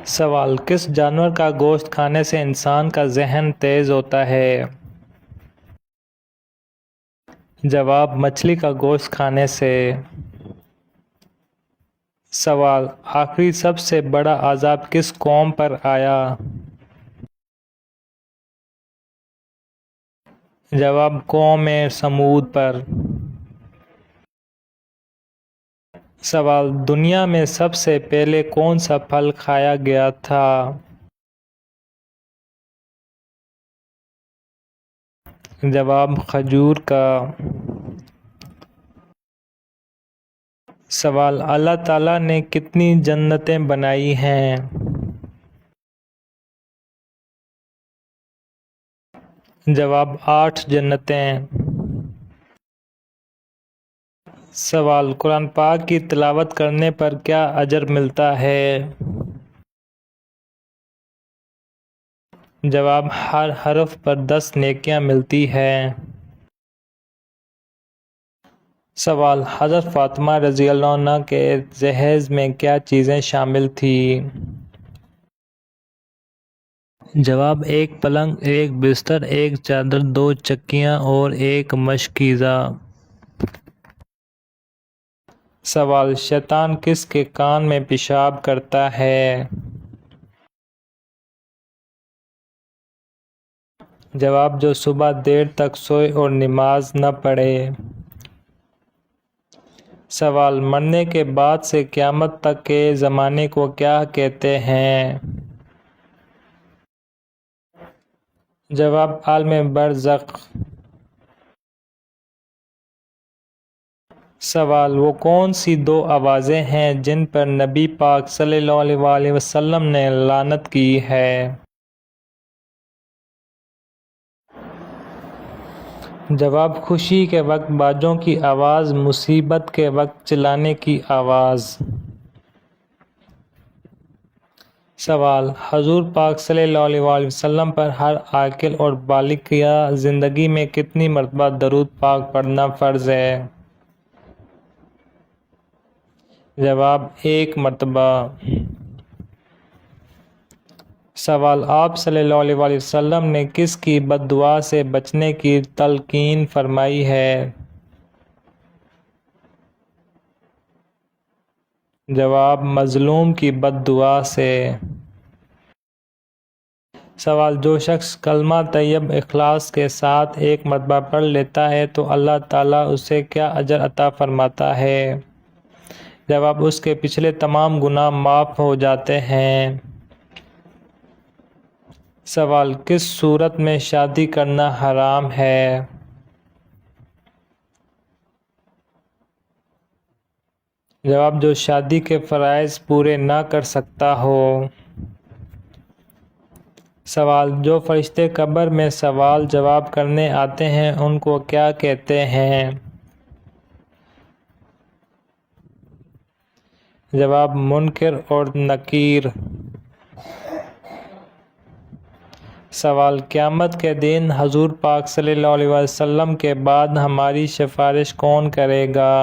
سوال: کس جانور کا گوشت کھانے سے انسان کا ذہن تیز ہوتا ہے؟ جواب: مچھلی کا گوشت کھانے سے۔ سوال: آخری سب سے بڑا عذاب کس قوم پر آیا؟ جواب: قوم سمود پر۔ سوال: دنیا میں سب سے پہلے کون سا پھل کھایا گیا تھا؟ جواب: کھجور کا۔ سوال: اللہ تعالیٰ نے کتنی جنتیں بنائی ہیں؟ جواب: 8 جنتیں۔ سوال: قرآن پاک کی تلاوت کرنے پر کیا اجر ملتا ہے؟ جواب: ہر حرف پر 10 نیکیاں ملتی ہیں۔ سوال: حضرت فاطمہ رضی اللہ عنہ کے جہیز میں کیا چیزیں شامل تھیں؟ جواب: 1 پلنگ، 1 بستر، 1 چادر، 2 چکیاں اور 1 مشکیزہ۔ سوال: شیطان کس کے کان میں پیشاب کرتا ہے؟ جواب: جو صبح دیر تک سوئے اور نماز نہ پڑھے۔ سوال: مرنے کے بعد سے قیامت تک کے زمانے کو کیا کہتے ہیں؟ جواب: عالم برزخ۔ سوال: وہ کون سی 2 آوازیں ہیں جن پر نبی پاک صلی اللہ علیہ وسلم نے لعنت کی ہے؟ جواب: خوشی کے وقت باجوں کی آواز، مصیبت کے وقت چلانے کی آواز۔ سوال: حضور پاک صلی اللہ علیہ وسلم پر ہر عاقل اور بالغ کا زندگی میں کتنی مرتبہ درود پاک پڑھنا فرض ہے؟ جواب: 1 مرتبہ۔ سوال: آپ صلی اللہ علیہ وسلم نے کس کی بد دعا سے بچنے کی تلقین فرمائی ہے؟ جواب: مظلوم کی بد دعا سے۔ سوال: جو شخص کلمہ طیب اخلاص کے ساتھ 1 مرتبہ پڑھ لیتا ہے تو اللہ تعالیٰ اسے کیا اجر عطا فرماتا ہے؟ جواب: اس کے پچھلے تمام گناہ معاف ہو جاتے ہیں۔ سوال: کس صورت میں شادی کرنا حرام ہے؟ جواب: جو شادی کے فرائض پورے نہ کر سکتا ہو۔ سوال: جو فرشتے قبر میں سوال جواب کرنے آتے ہیں ان کو کیا کہتے ہیں؟ جواب: منکر اور نکیر۔ سوال: قیامت کے دن حضور پاک صلی اللہ علیہ وسلم کے بعد ہماری سفارش کون کرے گا؟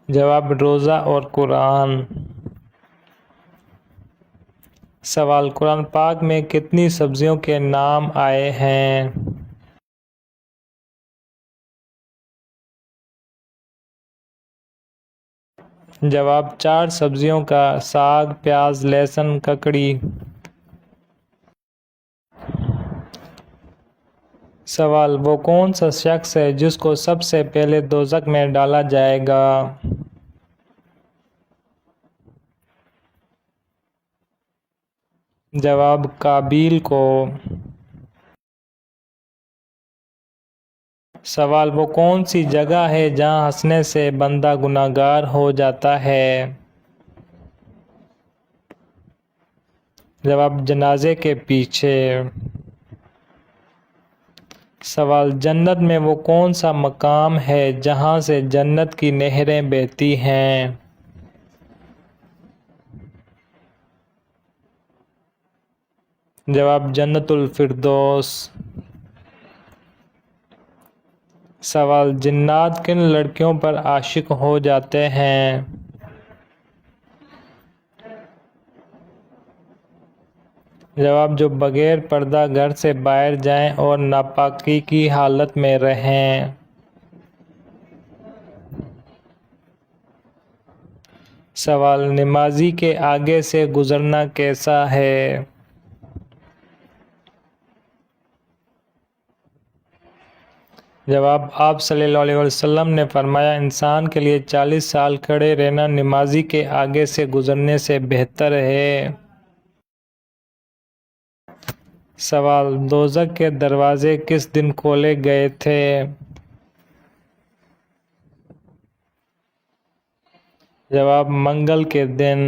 جواب: روزہ اور قرآن۔ سوال: قرآن پاک میں کتنی سبزیوں کے نام آئے ہیں؟ جواب: 4 سبزیوں کا: ساگ، پیاز، لہسن، ککڑی۔ سوال: وہ کون سا شخص ہے جس کو سب سے پہلے دوزخ میں ڈالا جائے گا؟ جواب: قابیل کو۔ سوال: وہ کون سی جگہ ہے جہاں ہنسنے سے بندہ گنہگار ہو جاتا ہے؟ جواب: جنازے کے پیچھے۔ سوال: جنت میں وہ کون سا مقام ہے جہاں سے جنت کی نہریں بہتی ہیں؟ جواب: جنت الفردوس۔ سوال: جنات کن لڑکیوں پر عاشق ہو جاتے ہیں؟ جواب: جو بغیر پردہ گھر سے باہر جائیں اور ناپاکی کی حالت میں رہیں۔ سوال: نمازی کے آگے سے گزرنا کیسا ہے؟ جواب: آپ صلی اللہ علیہ وسلم نے فرمایا، انسان کے لیے 40 سال کھڑے رہنا نمازی کے آگے سے گزرنے سے بہتر ہے۔ سوال: دوزخ کے دروازے کس دن کھولے گئے تھے؟ جواب: منگل کے دن۔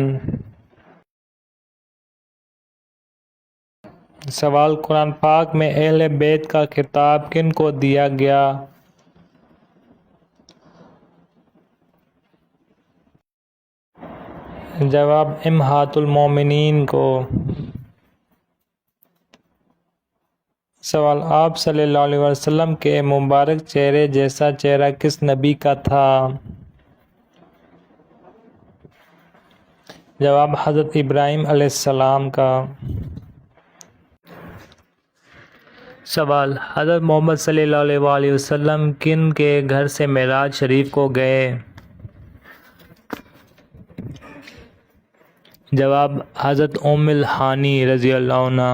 سوال: قرآن پاک میں اہل بیت کا خطاب کن کو دیا گیا؟ جواب: امہات المومنین کو۔ سوال: آپ صلی اللہ علیہ وسلم کے مبارک چہرے جیسا چہرہ کس نبی کا تھا؟ جواب: حضرت ابراہیم علیہ السلام کا۔ سوال: حضرت محمد صلی اللہ علیہ وآلہ وسلم کن کے گھر سے معراج شریف کو گئے؟ جواب: حضرت ام الحانی رضی اللہ عنہ۔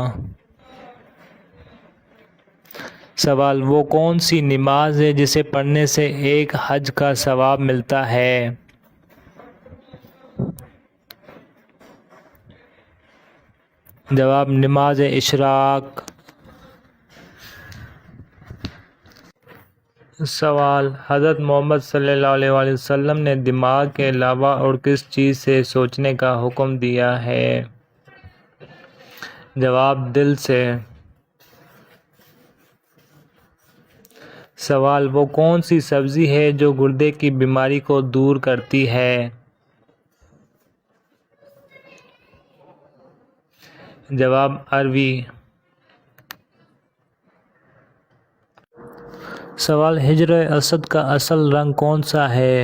سوال: وہ کون سی نماز ہے جسے پڑھنے سے ایک حج کا ثواب ملتا ہے؟ جواب: نماز اشراق۔ سوال: حضرت محمد صلی اللہ علیہ وآلہ وسلم نے دماغ کے علاوہ اور کس چیز سے سوچنے کا حکم دیا ہے؟ جواب: دل سے۔ سوال: وہ کون سی سبزی ہے جو گردے کی بیماری کو دور کرتی ہے؟ جواب: اروی۔ سوال: حجر اسود کا اصل رنگ کون سا ہے؟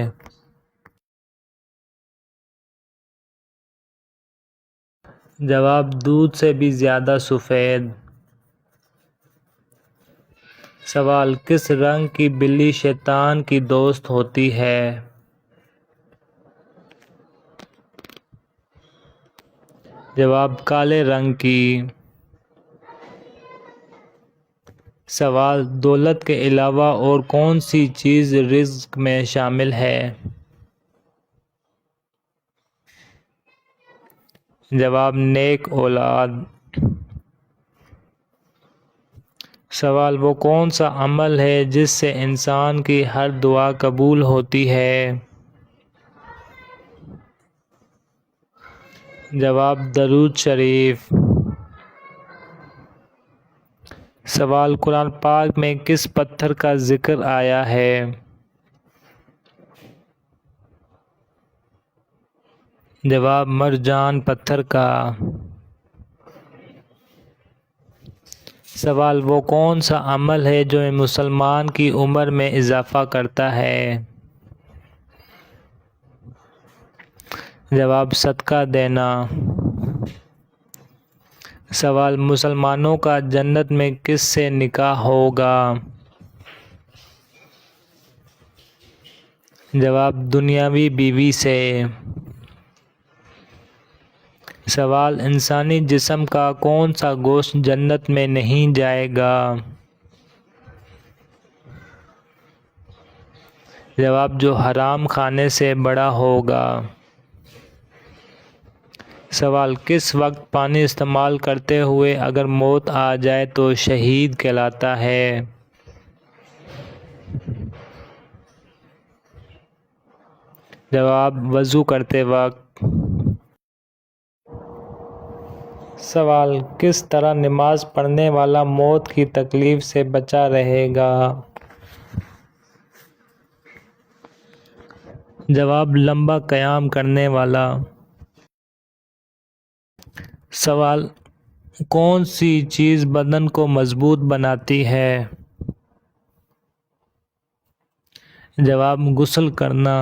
جواب: دودھ سے بھی زیادہ سفید۔ سوال: کس رنگ کی بلی شیطان کی دوست ہوتی ہے؟ جواب: کالے رنگ کی۔ سوال: دولت کے علاوہ اور کون سی چیز رزق میں شامل ہے؟ جواب: نیک اولاد۔ سوال: وہ کون سا عمل ہے جس سے انسان کی ہر دعا قبول ہوتی ہے؟ جواب: درود شریف۔ سوال: قرآن پاک میں کس پتھر کا ذکر آیا ہے؟ جواب: مرجان پتھر کا۔ سوال: وہ کون سا عمل ہے جو مسلمان کی عمر میں اضافہ کرتا ہے؟ جواب: صدقہ دینا۔ سوال: مسلمانوں کا جنت میں کس سے نکاح ہوگا؟ جواب: دنیاوی بیوی سے۔ سوال: انسانی جسم کا کون سا گوشت جنت میں نہیں جائے گا؟ جواب: جو حرام کھانے سے بڑا ہوگا۔ سوال: کس وقت پانی استعمال کرتے ہوئے اگر موت آ جائے تو شہید کہلاتا ہے؟ جواب: وضو کرتے وقت۔ سوال: کس طرح نماز پڑھنے والا موت کی تکلیف سے بچا رہے گا؟ جواب: لمبا قیام کرنے والا۔ سوال: کون سی چیز بدن کو مضبوط بناتی ہے؟ جواب: غسل کرنا۔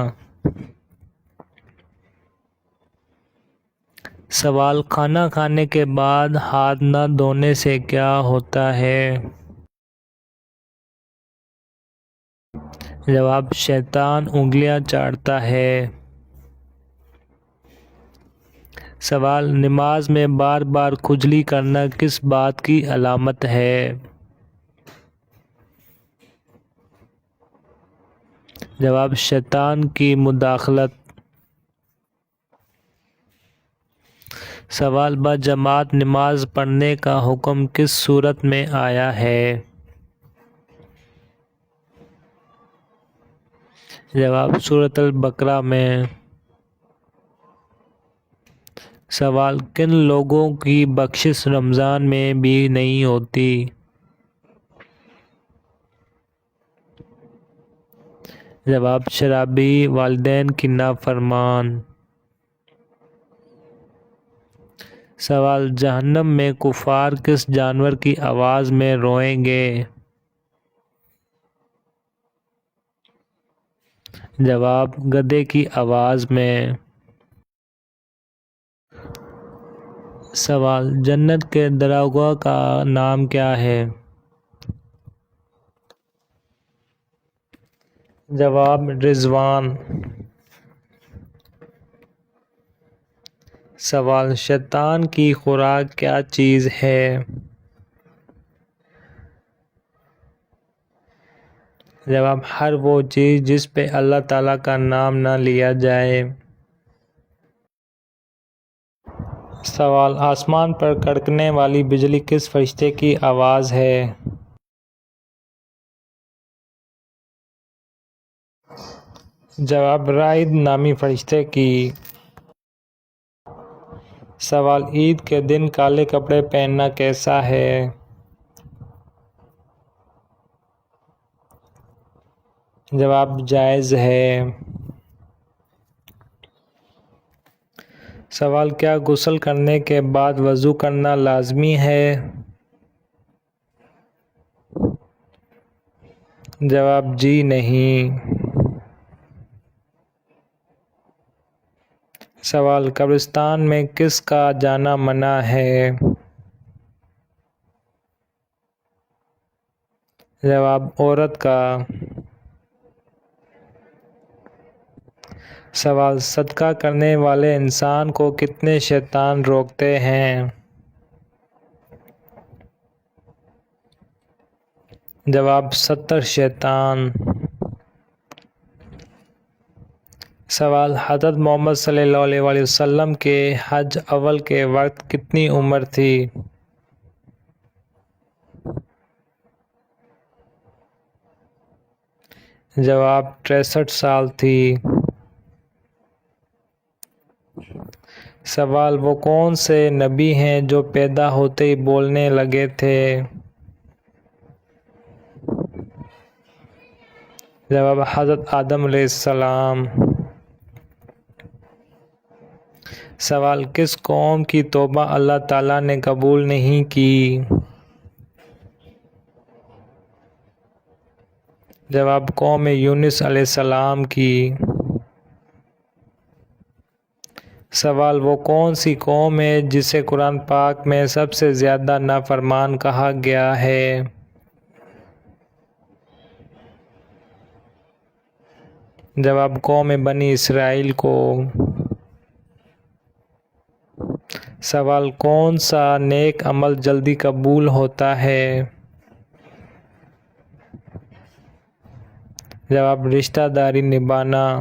سوال، کھانا کھانے کے بعد ہاتھ نہ دھونے سے کیا ہوتا ہے؟ جواب، شیطان انگلیاں چاٹتا ہے۔ سوال، نماز میں بار بار کھجلی کرنا کس بات کی علامت ہے؟ جواب، شیطان کی مداخلت۔ سوال، بجماعت نماز پڑھنے کا حکم کس صورت میں آیا ہے؟ جواب، سورۃ البقرہ میں۔ سوال، کن لوگوں کی بخشش رمضان میں بھی نہیں ہوتی؟ جواب، شرابی، والدین کی نافرمان۔ سوال، جہنم میں کفار کس جانور کی آواز میں روئیں گے؟ جواب، گدھے کی آواز میں۔ سوال، جنت کے دروازوں کا نام کیا ہے؟ جواب، رضوان۔ سوال، شیطان کی خوراک کیا چیز ہے؟ جواب، ہر وہ چیز جس پہ اللہ تعالیٰ کا نام نہ لیا جائے۔ سوال، آسمان پر کڑکنے والی بجلی کس فرشتے کی آواز ہے؟ جواب، رائد نامی فرشتے کی۔ سوال، عید کے دن کالے کپڑے پہننا کیسا ہے؟ جواب، جائز ہے۔ سوال، کیا غسل کرنے کے بعد وضو کرنا لازمی ہے؟ جواب، جی نہیں۔ سوال، قبرستان میں کس کا جانا منع ہے؟ جواب، عورت کا۔ سوال، صدقہ کرنے والے انسان کو کتنے شیطان روکتے ہیں؟ جواب، 70 شیطان۔ سوال، حضرت محمد صلی اللہ علیہ وآلہ وسلم کے حج اول کے وقت کتنی عمر تھی؟ جواب، 63 سال تھی۔ سوال، وہ کون سے نبی ہیں جو پیدا ہوتے ہی بولنے لگے تھے؟ جواب، حضرت آدم علیہ السلام۔ سوال، کس قوم کی توبہ اللہ تعالیٰ نے قبول نہیں کی؟ جواب، قوم یونس علیہ السلام کی۔ سوال، وہ کون سی قوم ہے جسے قرآن پاک میں سب سے زیادہ نافرمان کہا گیا ہے؟ جواب، قوم بنی اسرائیل کو۔ سوال، کون سا نیک عمل جلدی قبول ہوتا ہے؟ جواب، رشتہ داری نبھانا۔